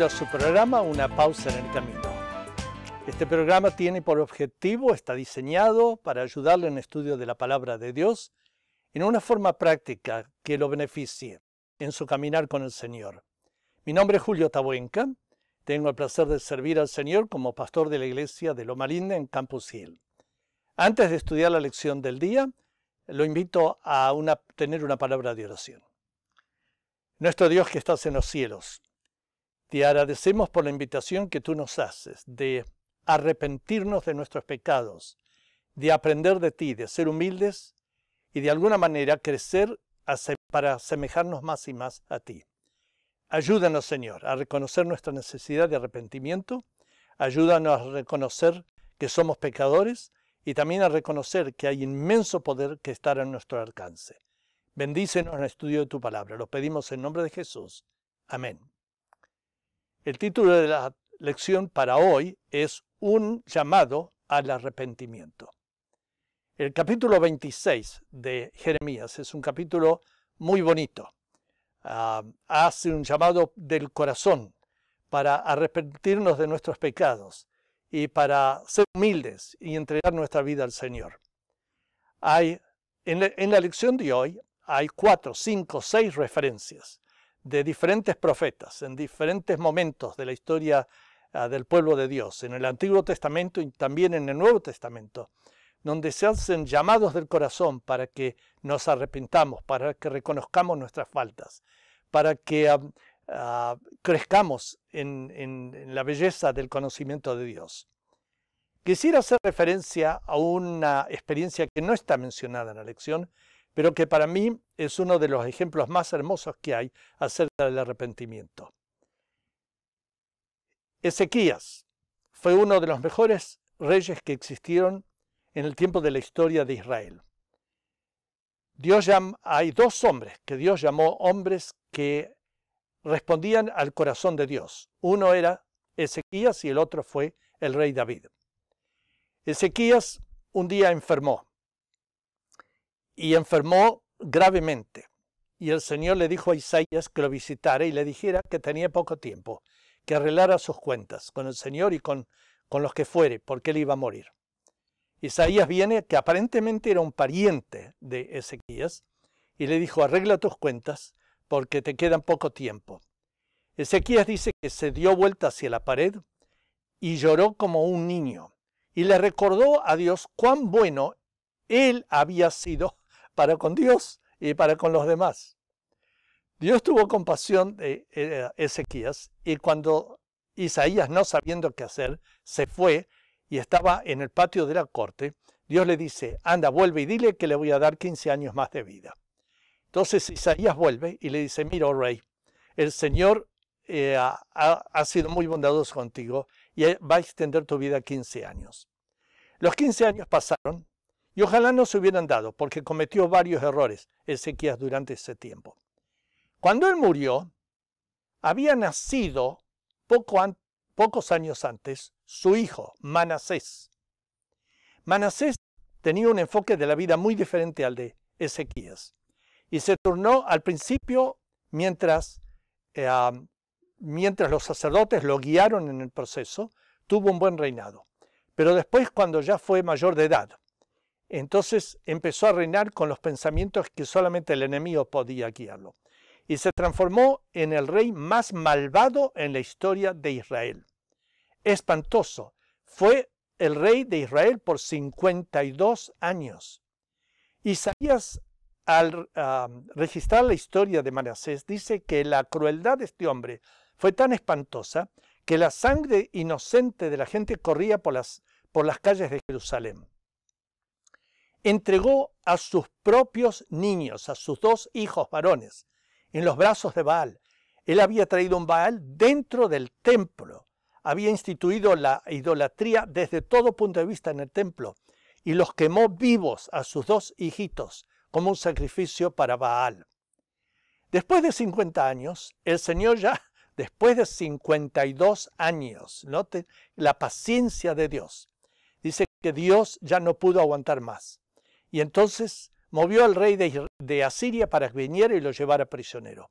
bienvenido a su programa Una pausa en el camino. Este programa tiene por objetivo, está diseñado para ayudarle en el estudio de la palabra de Dios en una forma práctica que lo beneficie en su caminar con el Señor. Mi nombre es Julio Tabuenca. Tengo el placer de servir al Señor como pastor de la iglesia de Loma Linda en Campus Hill. Antes de estudiar la lección del día, lo invito a tener una palabra de oración. Nuestro Dios que estás en los cielos, te agradecemos por la invitación que tú nos haces de arrepentirnos de nuestros pecados, de aprender de ti, de ser humildes y de alguna manera crecer para asemejarnos más y más a ti. Ayúdanos, Señor, a reconocer nuestra necesidad de arrepentimiento. Ayúdanos a reconocer que somos pecadores y también a reconocer que hay inmenso poder que está a nuestro alcance. Bendícenos en el estudio de tu palabra. Lo pedimos en nombre de Jesús. Amén. El título de la lección para hoy es Un llamado al arrepentimiento. El capítulo 26 de Jeremías es un capítulo muy bonito. Hace un llamado del corazón para arrepentirnos de nuestros pecados y para ser humildes y entregar nuestra vida al Señor. En la lección de hoy hay 4, 5, 6 referencias de diferentes profetas en diferentes momentos de la historia del pueblo de Dios, en el Antiguo Testamento y también en el Nuevo Testamento, donde se hacen llamados del corazón para que nos arrepintamos, para que reconozcamos nuestras faltas, para que crezcamos en la belleza del conocimiento de Dios. Quisiera hacer referencia a una experiencia que no está mencionada en la lección, pero que para mí es uno de los ejemplos más hermosos que hay acerca del arrepentimiento. Ezequías fue uno de los mejores reyes que existieron en el tiempo de la historia de Israel. Hay 2 hombres que Dios llamó hombres que respondían al corazón de Dios. Uno era Ezequías y el otro fue el rey David. Ezequías un día enfermó. Y enfermó gravemente. Y el Señor le dijo a Isaías que lo visitara y le dijera que tenía poco tiempo, que arreglara sus cuentas con el Señor y con los que fuere, porque él iba a morir. Isaías viene, que aparentemente era un pariente de Ezequías, y le dijo, arregla tus cuentas, porque te queda poco tiempo. Ezequías dice que se dio vuelta hacia la pared y lloró como un niño, y le recordó a Dios cuán bueno él había sido para con Dios y para con los demás. Dios tuvo compasión de Ezequías y cuando Isaías, no sabiendo qué hacer, se fue y estaba en el patio de la corte, Dios le dice, anda, vuelve y dile que le voy a dar 15 años más de vida. Entonces Isaías vuelve y le dice, mira, oh rey, el Señor ha sido muy bondadoso contigo y va a extender tu vida 15 años. Los 15 años pasaron. Y ojalá no se hubieran dado, porque cometió varios errores Ezequías durante ese tiempo. Cuando él murió, había nacido pocos años antes su hijo, Manasés. Manasés tenía un enfoque de la vida muy diferente al de Ezequías. Y se turnó al principio mientras los sacerdotes lo guiaron en el proceso, tuvo un buen reinado. Pero después, cuando ya fue mayor de edad, entonces empezó a reinar con los pensamientos que solamente el enemigo podía guiarlo. Y se transformó en el rey más malvado en la historia de Israel. Espantoso. Fue el rey de Israel por 52 años. Isaías, al registrar la historia de Manasés, dice que la crueldad de este hombre fue tan espantosa que la sangre inocente de la gente corría por las calles de Jerusalén. Entregó a sus propios niños, a sus 2 hijos varones, en los brazos de Baal. Él había traído un Baal dentro del templo. Había instituido la idolatría desde todo punto de vista en el templo y los quemó vivos a sus 2 hijitos como un sacrificio para Baal. Después de 50 años, el Señor ya, después de 52 años, note la paciencia de Dios, dice que Dios ya no pudo aguantar más. Y entonces movió al rey de Asiria para que viniera y lo llevara prisionero.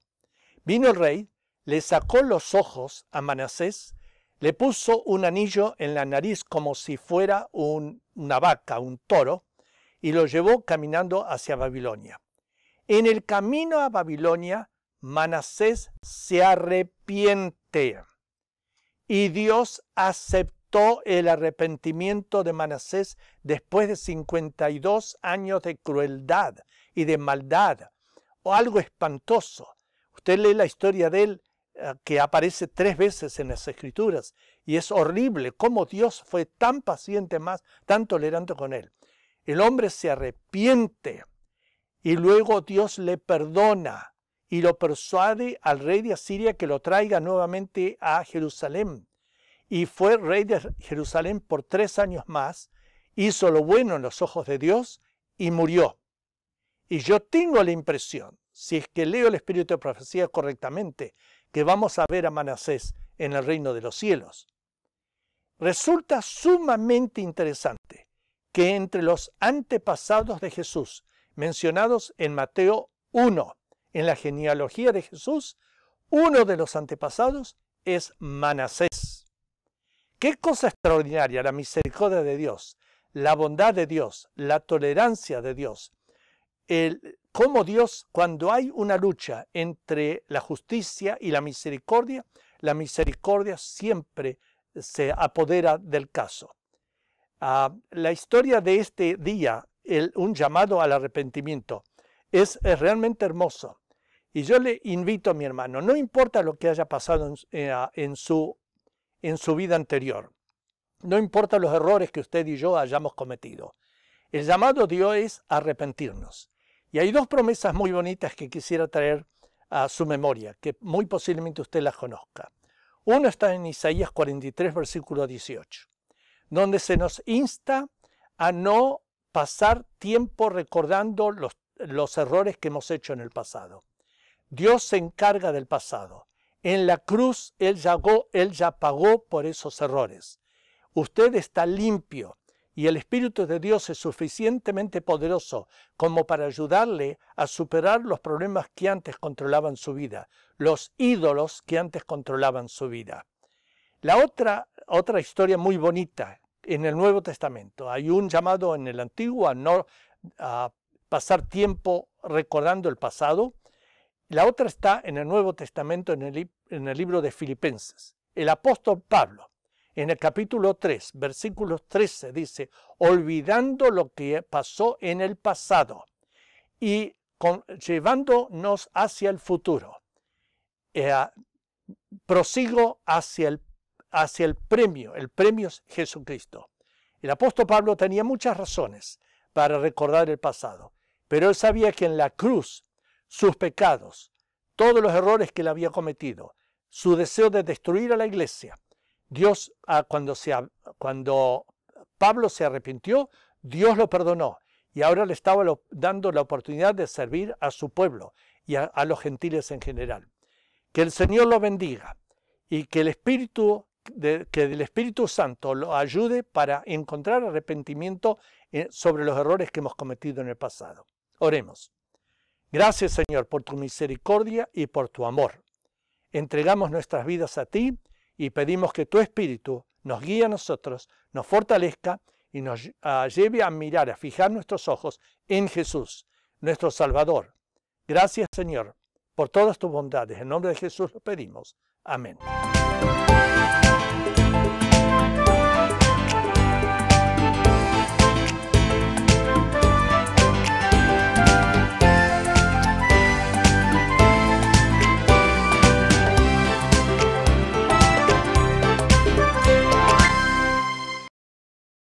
Vino el rey, le sacó los ojos a Manasés, le puso un anillo en la nariz como si fuera una vaca, un toro, y lo llevó caminando hacia Babilonia. En el camino a Babilonia, Manasés se arrepiente y Dios aceptó el arrepentimiento de Manasés después de 52 años de crueldad y de maldad, o algo espantoso. Usted lee la historia de él, que aparece 3 veces en las Escrituras, y es horrible cómo Dios fue tan paciente, tan tolerante con él. El hombre se arrepiente y luego Dios le perdona y lo persuade al rey de Asiria que lo traiga nuevamente a Jerusalén. Y fue rey de Jerusalén por 3 años más, hizo lo bueno en los ojos de Dios y murió. Y yo tengo la impresión, si es que leo el espíritu de profecía correctamente, que vamos a ver a Manasés en el reino de los cielos. Resulta sumamente interesante que entre los antepasados de Jesús, mencionados en Mateo 1, en la genealogía de Jesús, uno de los antepasados es Manasés. Qué cosa extraordinaria la misericordia de Dios, la bondad de Dios, la tolerancia de Dios. Cómo Dios, cuando hay una lucha entre la justicia y la misericordia siempre se apodera del caso. La historia de este día, un llamado al arrepentimiento, es realmente hermoso. Y yo le invito a mi hermano, no importa lo que haya pasado en su vida anterior, no importa los errores que usted y yo hayamos cometido, el llamado de Dios es arrepentirnos. Y hay 2 promesas muy bonitas que quisiera traer a su memoria, que muy posiblemente usted las conozca. Uno está en Isaías 43, versículo 18, donde se nos insta a no pasar tiempo recordando los errores que hemos hecho en el pasado. Dios se encarga del pasado. En la cruz Él ya pagó por esos errores. Usted está limpio. Y el Espíritu de Dios es suficientemente poderoso como para ayudarle a superar los problemas que antes controlaban su vida, los ídolos que antes controlaban su vida. La otra historia muy bonita en el Nuevo Testamento. Hay un llamado en el Antiguo a pasar tiempo recordando el pasado. La otra está en el Nuevo Testamento en el libro de Filipenses. El apóstol Pablo, en el capítulo 3, versículo 13, dice, olvidando lo que pasó en el pasado y llevándonos hacia el futuro, prosigo hacia el premio es Jesucristo. El apóstol Pablo tenía muchas razones para recordar el pasado, pero él sabía que en la cruz sus pecados, todos los errores que él había cometido, su deseo de destruir a la iglesia, Dios, cuando Pablo se arrepintió, Dios lo perdonó y ahora le estaba dando la oportunidad de servir a su pueblo y a los gentiles en general. Que el Señor lo bendiga y que el Espíritu Santo lo ayude para encontrar arrepentimiento sobre los errores que hemos cometido en el pasado. Oremos. Gracias, Señor, por tu misericordia y por tu amor. Entregamos nuestras vidas a ti y pedimos que tu Espíritu nos guíe a nosotros, nos fortalezca y nos lleve a mirar, a fijar nuestros ojos en Jesús, nuestro Salvador. Gracias, Señor, por todas tus bondades. En nombre de Jesús lo pedimos. Amén.